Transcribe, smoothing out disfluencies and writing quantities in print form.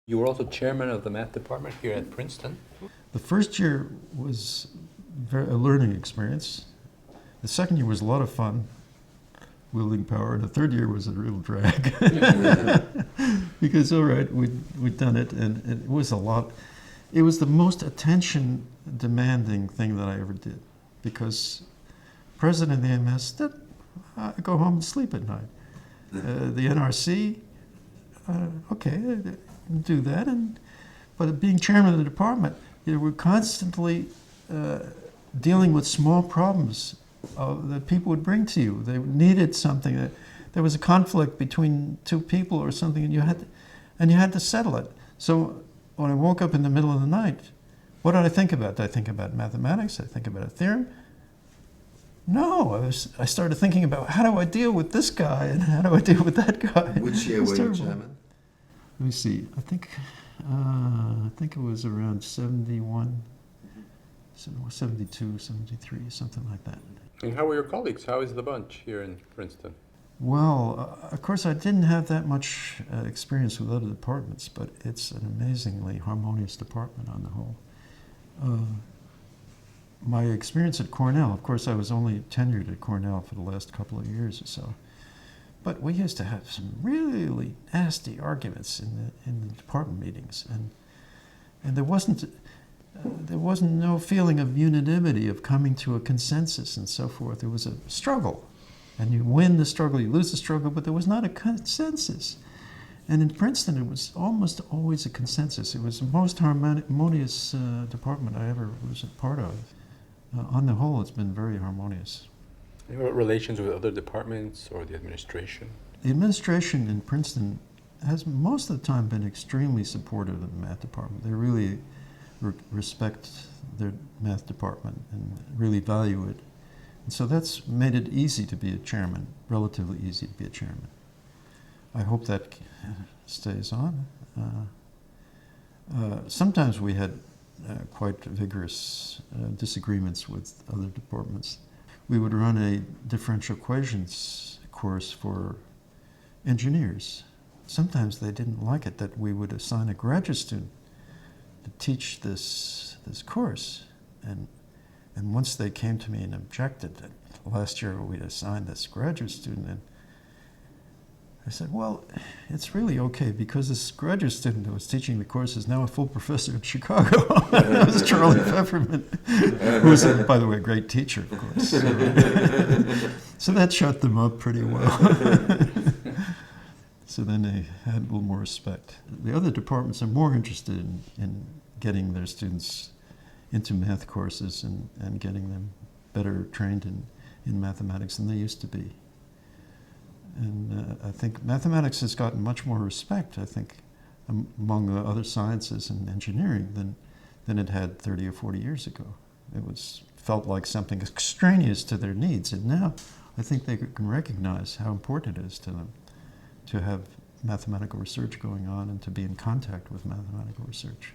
You were also chairman of the math department here at Princeton. The first year was a learning experience. The second year was a lot of fun, wielding power. The third year was a real drag. Because, all right, we'd done it, and it was a lot. It was the most attention-demanding thing that I ever did, because president of the AMS, I go home and sleep at night. The NRC, okay, do that, but being chairman of the department, we're constantly dealing with small problems that people would bring to you. They needed something. There was a conflict between two people or something, and you had to settle it. So when I woke up in the middle of the night, what did I think about? Did I think about mathematics? Did I think about a theorem? No, I started thinking about, how do I deal with this guy and how do I deal with that guy? Which year were you chairman? Let me see. I think it was around 71, 72, 73, something like that. And how were your colleagues? How is the bunch here in Princeton? Well, of course, I didn't have that much experience with other departments, but it's an amazingly harmonious department on the whole. My experience at Cornell, of course, I was only tenured at Cornell for the last couple of years or so, but we used to have some really nasty arguments in the department meetings, and there wasn't no feeling of unanimity, of coming to a consensus and so forth. It was a struggle, and you win the struggle, you lose the struggle, but there was not a consensus. And in Princeton, it was almost always a consensus. It was the most harmonious department I ever was a part of. On the whole, it's been very harmonious. Any relations with other departments or the administration? The administration in Princeton has most of the time been extremely supportive of the math department. They really respect their math department and really value it. And so that's made it easy to be a chairman, relatively easy to be a chairman. I hope that stays on. Sometimes we had quite vigorous disagreements with other departments. We would run a differential equations course for engineers. Sometimes they didn't like it that we would assign a graduate student to teach this course. And once they came to me and objected that last year we assigned this graduate student, and I said, well, it's really okay, because this graduate student who was teaching the course is now a full professor in Chicago. That was Charlie Peppermint, who was, by the way, a great teacher, of course. So that shut them up pretty well. So then they had a little more respect. The other departments are more interested in getting their students into math courses and getting them better trained in mathematics than they used to be. And I think mathematics has gotten much more respect, I think, among the other sciences and engineering than it had 30 or 40 years ago. It felt like something extraneous to their needs, and now I think they can recognize how important it is to them to have mathematical research going on and to be in contact with mathematical research.